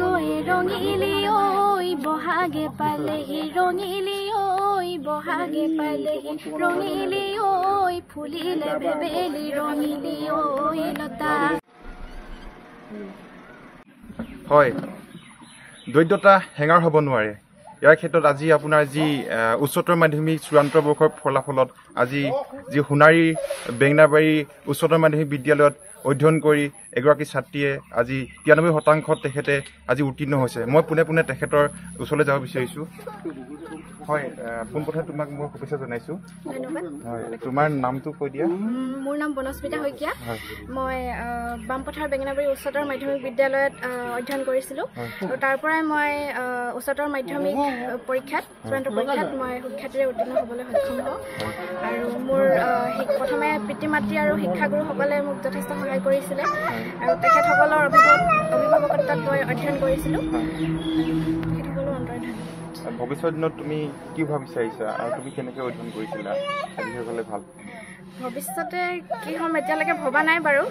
গৈ ৰঙিলি ঐ বহাগে পালেহি ৰঙিলি ঐ বহাগে পালেহি ৰঙিলি ঐ ফুলিলে বেবেলি ৰঙিলি ঐ লতা হয় দৈদ্যতা হেঙাৰ হ'ব নোৱাৰে ইয়াৰ ক্ষেত্ৰত আজি আপোনাৰ যি উচ্চতৰ মাধ্যমিক চূড়ান্ত বৰ্ষৰ ফলাফলত আজি যি সোণাৰী বেঙেনাবাৰী উচ্চতৰ মাধ্যমিক বিদ্যালয়ত অধ্যয়ন কৰি এগৰাকী ছাত্ৰীয়ে আজি 93% তেখেতে আজি উত্তীৰ্ণ হৈছে মই পোনে পোনে তেখেতৰ ওচৰলৈ যাব বিচাৰিছোঁ হয় পোনপ্ৰথমে তোমাক মই শুভেচ্ছা জনাইছোঁ ধন্যবাদ হয় তোমাৰ নামটো কৈ দিয়া মোৰ নাম বনস্মিতা শইকীয়া মই বামপথাৰ বেঙেনাবাৰী উচ্চতৰ মাধ্যমিক বিদ্যালয়ত অধ্যয়ন কৰিছিলোঁ আৰু তাৰ পৰাই মই উচ্চতৰ মাধ্যমিক পৰীক্ষাত চূড়ান্ত পৰীক্ষাত মই সুখ্যাতিৰে উত্তীৰ্ণ হ'বলৈ সক্ষম হওঁ আৰু মোৰ প্ৰথমে পিতৃ মাতৃ আৰু শিক্ষাগুৰুসকলে মোক যথেষ্ট সহায় কৰিছিলে আৰু তেখেতসকলৰ অভিভাৱকত্বত মই অধ্যয়ন কৰিছিলোঁ তেখেতসকলৰ অন্তৰ্ধান ভৱিষ্যত দিনত তুমি কি হোৱা বিচাৰিছা আৰু তুমি কেনেকৈ অধ্যয়ন কৰিছিলা সেইসকলে ভাল ভৱিষ্যতে কি হ'ম এতিয়ালৈকে ভবা নাই বাৰু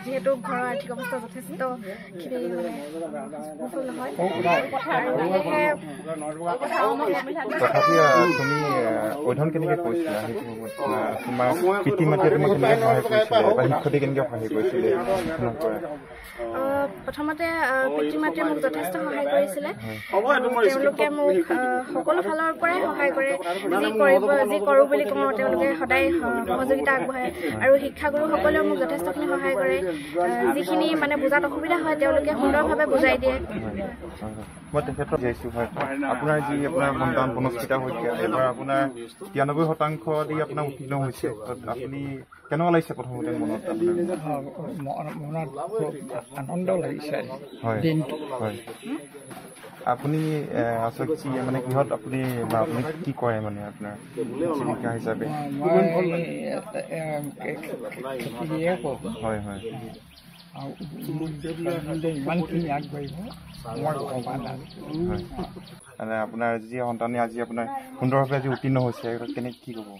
যিহেতু ঘৰৰ আৰ্থিক অৱস্থা যথেষ্টখিনি সফল নহয় তথাপি তুমি অধ্যয়ন কেনেকৈ কৰিছিলা সেইটো তোমাৰ পিতৃ মাতৃয়ে তোমাক কেনেকৈ সহায় কৰিছিলে বা শিক্ষকে কেনেকৈ সহায় কৰিছিলে প্ৰথমতে পিতৃ মাতৃয়ে মোক যথেষ্ট সহায় কৰিছিলে তেওঁলোকে মোক সকলো ফালৰ পৰাই সহায় কৰে যি কৰোঁ বুলি কওঁ তেওঁলোকে সদায় সহযোগিতা আগবঢ়ায় আৰু শিক্ষাগুৰুসকলেও মোক যথেষ্টখিনি সহায় কৰে যিখিনি মানে বুজাত অসুবিধা হয় তেওঁলোকে সুন্দৰভাৱে বুজাই দিয়ে মই তেখেতক যাইছোঁ হয় আপোনাৰ যি আপোনাৰ সন্তান বনস্মিতা শইকীয়া এবাৰ আপোনাৰ 93% দি আপোনাৰ উত্তীৰ্ণ হৈছে আপুনি কেনেকুৱা লাগিছে প্ৰথমতে মনত আনন্দ লাগিছে হয় হয় আপুনি আচলতে মানে কিহত আপুনি কি কৰে মানে আপোনাৰ জীৱিকা হিচাপে হয় হয় ইমানখিনি আগবাঢ়িব মই ভবা নাই মানে আপোনাৰ যি সন্তানে আজি আপোনাৰ সুন্দৰভাৱে আজি উত্তীৰ্ণ হৈছে কেনেকৈ কি ক'ব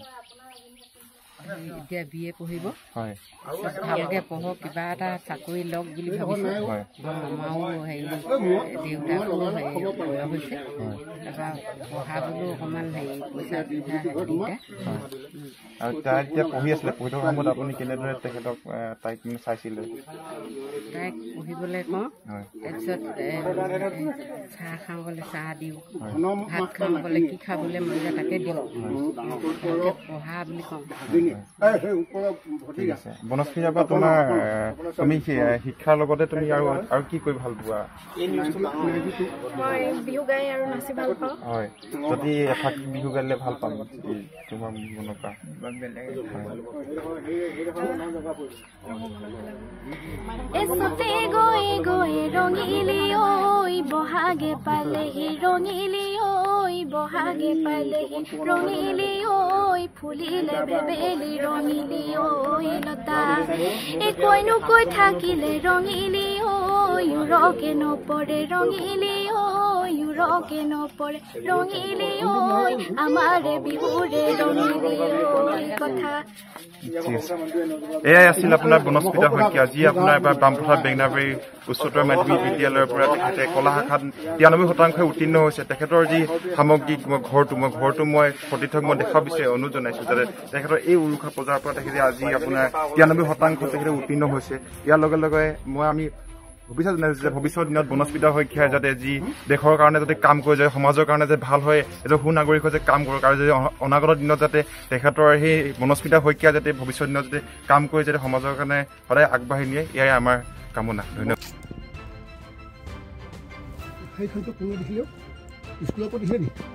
এতিয়া BA পঢ়িব হয় ভালকৈ পঢ়ক কিবা এটা চাকৰি লওক বুলি ভাবিছোঁ হয় আমাৰো হেৰি দেউতাকো হেৰি বয়স হৈছে তাৰপৰা পঢ়াবলৈও অকণমান হেৰি পইচা সুবিধা দিগদাৰ আৰু তাই এতিয়া পঢ়ি আছিলে পঢ়ি থকাৰ সময়ত আপুনি কেনেদৰে তেখেতক তাইক চাইছিলে তাইক পঢ়িবলৈ কওঁ তাৰপিছত চাহ খাবলৈ চাহ দিওঁ ভাত খাবলৈ কি খাবলৈ মন যায় তাকে দিওঁ পঢ়া বুলি কওঁ ঠিক আছে বনস্মিতাৰ পৰা তোমাৰ তুমি শিক্ষাৰ লগতে তুমি আৰু কি কৰি ভাল পোৱা মই বিহু গাই আৰু নাচি ভাল পাওঁ হয় যদি এফাক বিহু গালে ভাল পাম তোমাৰ মনৰ পৰা এচতে গৈ গৈ ৰঙিলি ঐ বহাগে পালেহি ৰঙিলি ঐ বহাগে পালেহি ৰঙিলি ঐ ফুলিলে বেবেলি ৰঙিলি ঐ লতা কৈনো কৈ থাকিলে ৰঙিলি ঐ ৰকে নপৰে ৰঙিলি ঐ ৰকে নপৰে ৰঙিলি ঐ আমাৰে বিহুৰে ৰঙিলি ঐ কথা এয়াই আছিল আপোনাৰ বনস্মিতা শইকীয়া যি আপোনাৰ এবাৰ বামপথাৰ বেঙেনাবাৰী উচ্চতৰ মাধ্যমিক বিদ্যালয়ৰ পৰা তেখেতে কলা শাখাত 93% উত্তীৰ্ণ হৈছে তেখেতৰ যি সামগ্ৰিক ঘৰটো মই সতীৰ্থক মই দেখাব বিচাৰি অনুৰোধ জনাইছোঁ যাতে তেখেতৰ এই উৰুষা পূজাৰ পৰা তেখেতে আজি আপোনাৰ 93% তেখেতে উত্তীৰ্ণ হৈছে ইয়াৰ লগে লগে আমি ভৱিষ্যত জনাইছোঁ যে ভৱিষ্যত দিনত বনস্মিতা শইকীয়াই যাতে যি দেশৰ কাৰণে যাতে কাম কৰি যায় সমাজৰ কাৰণে যে ভাল হয় এজন সুনাগৰিক হৈ যে কাম কৰক আৰু যে অনাগত দিনত যাতে তেখেতৰ সেই বনস্মিতা শইকীয়া যাতে ভৱিষ্যত দিনত যাতে কাম কৰি যাতে সমাজৰ কাৰণে সদায় আগবাঢ়ি নিয়ে এয়াই আমাৰ কামনা ধন্যবাদ সেইখনটো কোনো দেখিলেও স্কুলৰ পৰা দিছে নেকি